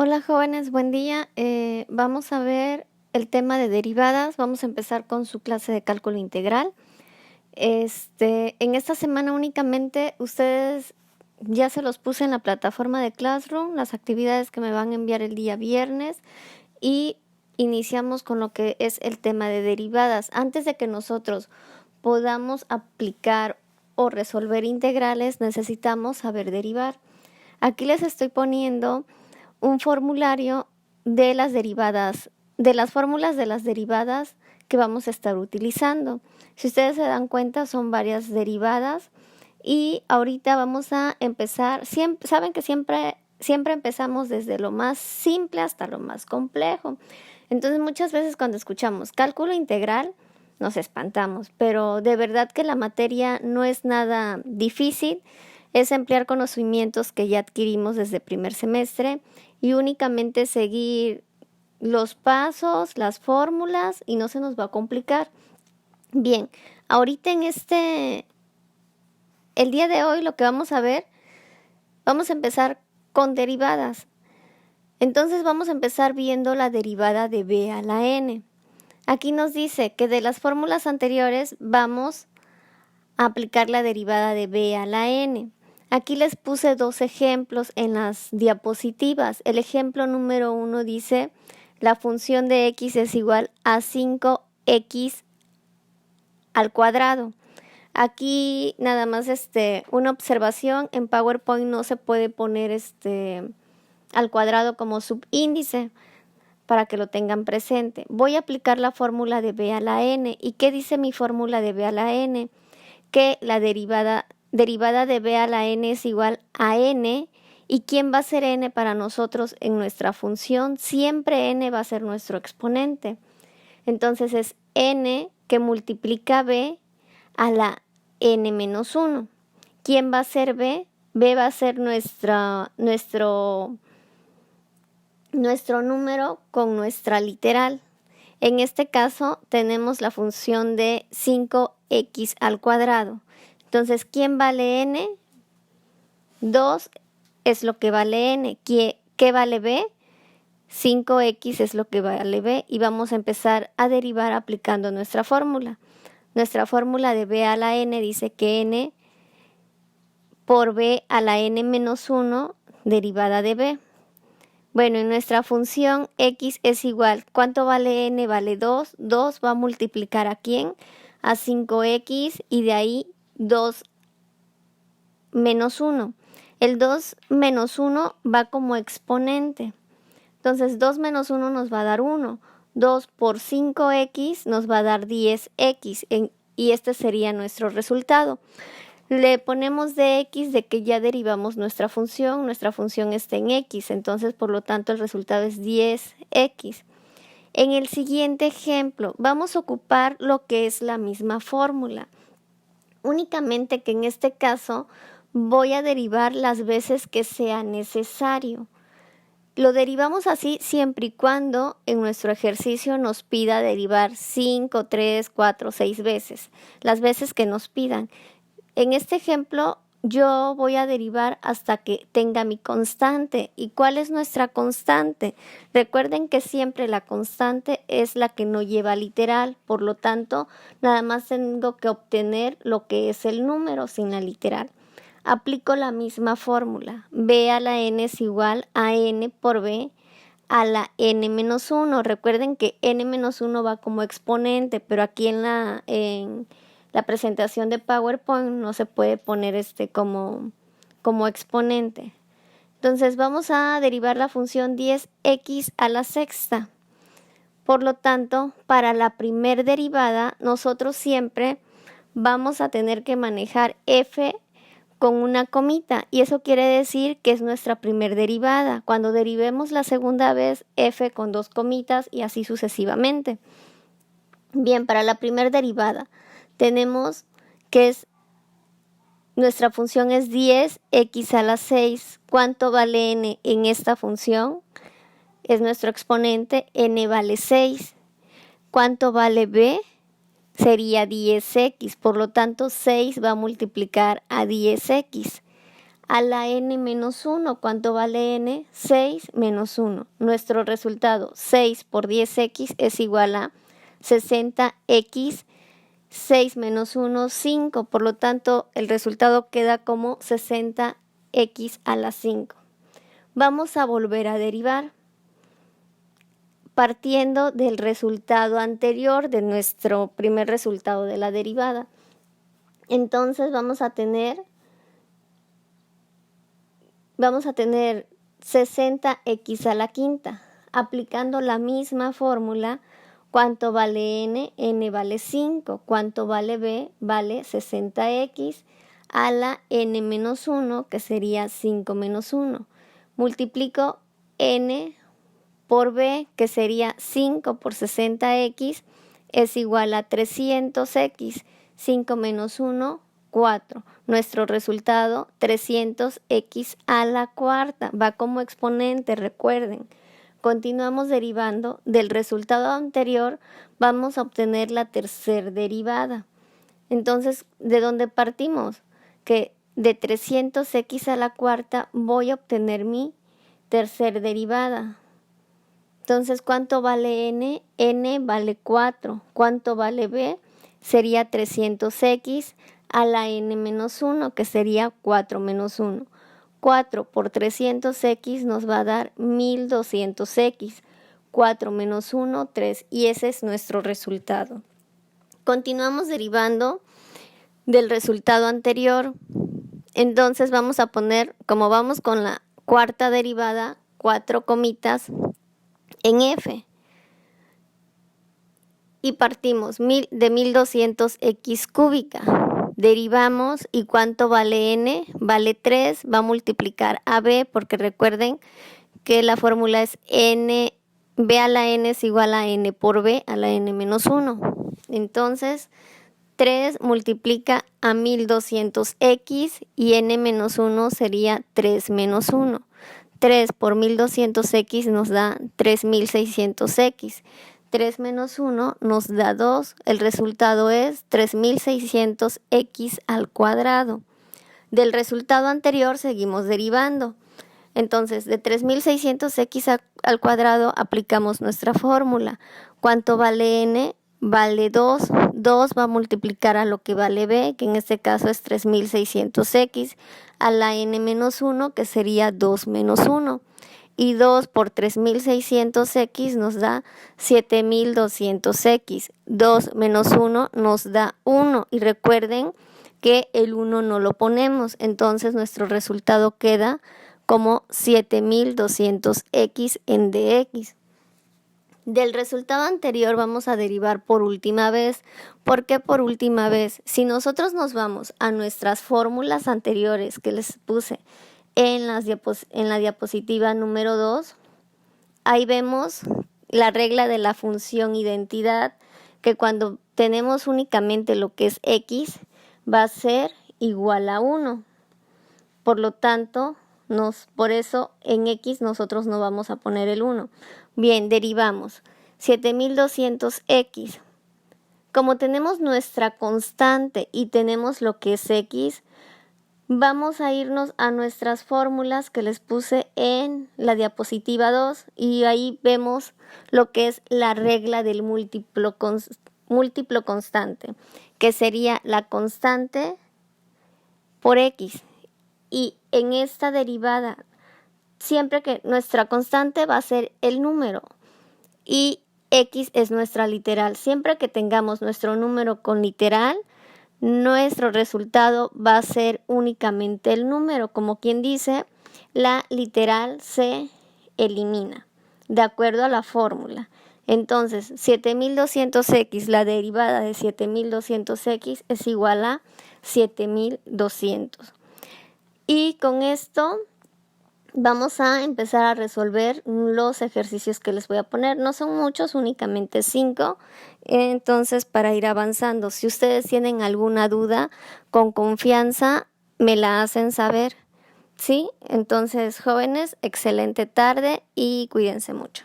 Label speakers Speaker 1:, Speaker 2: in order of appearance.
Speaker 1: Hola jóvenes, buen día. Vamos a ver el tema de derivadas. Vamos a empezar con su clase de cálculo integral. En esta semana únicamente ustedes ya se los puse en la plataforma de Classroom, las actividades que me van a enviar el día viernes, y iniciamos con lo que es el tema de derivadas. Antes de que nosotros podamos aplicar o resolver integrales, necesitamos saber derivar. Aquí les estoy poniendo un formulario de las derivadas, de las fórmulas de las derivadas que vamos a estar utilizando. Si ustedes se dan cuenta, son varias derivadas y ahorita vamos a empezar. Saben que siempre empezamos desde lo más simple hasta lo más complejo. Entonces muchas veces cuando escuchamos cálculo integral nos espantamos, pero de verdad que la materia no es nada difícil. Es emplear conocimientos que ya adquirimos desde primer semestre y únicamente seguir los pasos, las fórmulas y no se nos va a complicar. Bien, ahorita el día de hoy lo que vamos a ver, vamos a empezar con derivadas. Entonces vamos a empezar viendo la derivada de b a la n. Aquí nos dice que de las fórmulas anteriores vamos a aplicar la derivada de b a la n. Aquí les puse dos ejemplos en las diapositivas. El ejemplo número 1 dice la función de x es igual a 5x al cuadrado. Aquí nada más una observación, en PowerPoint no se puede poner al cuadrado como subíndice para que lo tengan presente. Voy a aplicar la fórmula de b a la n. ¿Y qué dice mi fórmula de b a la n? Que la derivada de b a la n es igual a n. ¿Y quién va a ser n para nosotros en nuestra función? Siempre n va a ser nuestro exponente. Entonces es n que multiplica b a la n menos 1. ¿Quién va a ser b? b va a ser nuestro número con nuestra literal. En este caso tenemos la función de 5x al cuadrado. Entonces, ¿quién vale n? 2 es lo que vale n. ¿Qué vale b? 5x es lo que vale b. Y vamos a empezar a derivar aplicando nuestra fórmula. Nuestra fórmula de b a la n dice que n por b a la n menos 1 derivada de b. Bueno, en nuestra función x es igual. ¿Cuánto vale n? Vale 2. 2 va a multiplicar ¿a quién? A 5x y de ahí 2 menos 1. El 2 menos 1 va como exponente. Entonces 2 menos 1 nos va a dar 1. 2 por 5x nos va a dar 10x y este sería nuestro resultado. Le ponemos de x de que ya derivamos nuestra función está en x, entonces por lo tanto el resultado es 10x. En el siguiente ejemplo vamos a ocupar lo que es la misma fórmula, únicamente que en este caso voy a derivar las veces que sea necesario. Lo derivamos así siempre y cuando en nuestro ejercicio nos pida derivar 5, 3, 4, 6 veces, las veces que nos pidan. En este ejemplo yo voy a derivar hasta que tenga mi constante. ¿Y cuál es nuestra constante? Recuerden que siempre la constante es la que no lleva literal, por lo tanto nada más tengo que obtener lo que es el número sin la literal. Aplico la misma fórmula. b a la n es igual a n por b a la n menos 1. Recuerden que n menos 1 va como exponente, pero aquí en la presentación de PowerPoint no se puede poner como exponente. Entonces vamos a derivar la función 10x a la sexta. Por lo tanto, para la primer derivada, nosotros siempre vamos a tener que manejar f con una comita, y eso quiere decir que es nuestra primer derivada. Cuando derivemos la segunda vez, f con dos comitas y así sucesivamente. Bien, para la primera derivada tenemos que nuestra función es 10x a la 6. ¿Cuánto vale n en esta función? Es nuestro exponente, n vale 6. ¿Cuánto vale b? Sería 10x, por lo tanto 6 va a multiplicar a 10x. a la n menos 1. ¿Cuánto vale n? 6 menos 1. Nuestro resultado, 6 por 10x es igual a 60x. 6 menos 1, 5. Por lo tanto, el resultado queda como 60x a la 5. Vamos a volver a derivar, partiendo del resultado anterior de nuestro primer resultado de la derivada. Entonces vamos a tener 60x a la quinta. Aplicando la misma fórmula, ¿cuánto vale n? N vale 5. ¿Cuánto vale b? Vale 60x a la n menos 1, que sería 5 menos 1. Multiplico n por b, que sería 5 por 60x, es igual a 300x. 5 menos 1, 4. Nuestro resultado, 300x a la cuarta. Va como exponente, recuerden. Continuamos derivando. Del resultado anterior vamos a obtener la tercera derivada. Entonces, ¿de dónde partimos? Que de 300x a la cuarta voy a obtener mi tercera derivada. Entonces, ¿cuánto vale n? N vale 4. ¿Cuánto vale b? Sería 300x a la n menos 1, que sería 4 menos 1. 4 por 300x nos va a dar 1200x. 4 menos 1, 3. Y ese es nuestro resultado. Continuamos derivando del resultado anterior. Entonces vamos a poner, como vamos con la cuarta derivada, 4 comitas en f. Y partimos de 1200x cúbica. Derivamos y ¿cuánto vale n? Vale 3. Va a multiplicar a b, porque recuerden que la fórmula es n, b a la n es igual a n por b a la n menos 1. Entonces 3 multiplica a 1200x y n menos 1 sería 3 menos 1. 3 por 1200x nos da 3600x. 3 menos 1 nos da 2. El resultado es 3600x al cuadrado. Del resultado anterior seguimos derivando. Entonces, de 3600x al cuadrado aplicamos nuestra fórmula. ¿Cuánto vale n? Vale 2. 2 va a multiplicar a lo que vale b, que en este caso es 3600x, a la n menos 1, que sería 2 menos 1. Y 2 por 3600x nos da 7200x. 2 menos 1 nos da 1. Y recuerden que el 1 no lo ponemos. Entonces nuestro resultado queda como 7200x en dx. Del resultado anterior vamos a derivar por última vez. ¿Por qué por última vez? Si nosotros nos vamos a nuestras fórmulas anteriores que les puse en la diapositiva número 2, ahí vemos la regla de la función identidad, que cuando tenemos únicamente lo que es x, va a ser igual a 1. Por lo tanto, por eso en x nosotros no vamos a poner el 1. Bien, derivamos 7200x. Como tenemos nuestra constante y tenemos lo que es x, vamos a irnos a nuestras fórmulas que les puse en la diapositiva 2 y ahí vemos lo que es la regla del múltiplo constante, que sería la constante por x. Y en esta derivada, siempre que nuestra constante va a ser el número y x es nuestra literal. Siempre que tengamos nuestro número con literal, nuestro resultado va a ser únicamente el número. Como quien dice, la literal se elimina de acuerdo a la fórmula. Entonces, 7200x, la derivada de 7200x es igual a 7200. Y con esto vamos a empezar a resolver los ejercicios que les voy a poner. No son muchos, únicamente 5. Entonces, para ir avanzando, si ustedes tienen alguna duda, con confianza me la hacen saber. ¿Sí? Entonces, jóvenes, excelente tarde y cuídense mucho.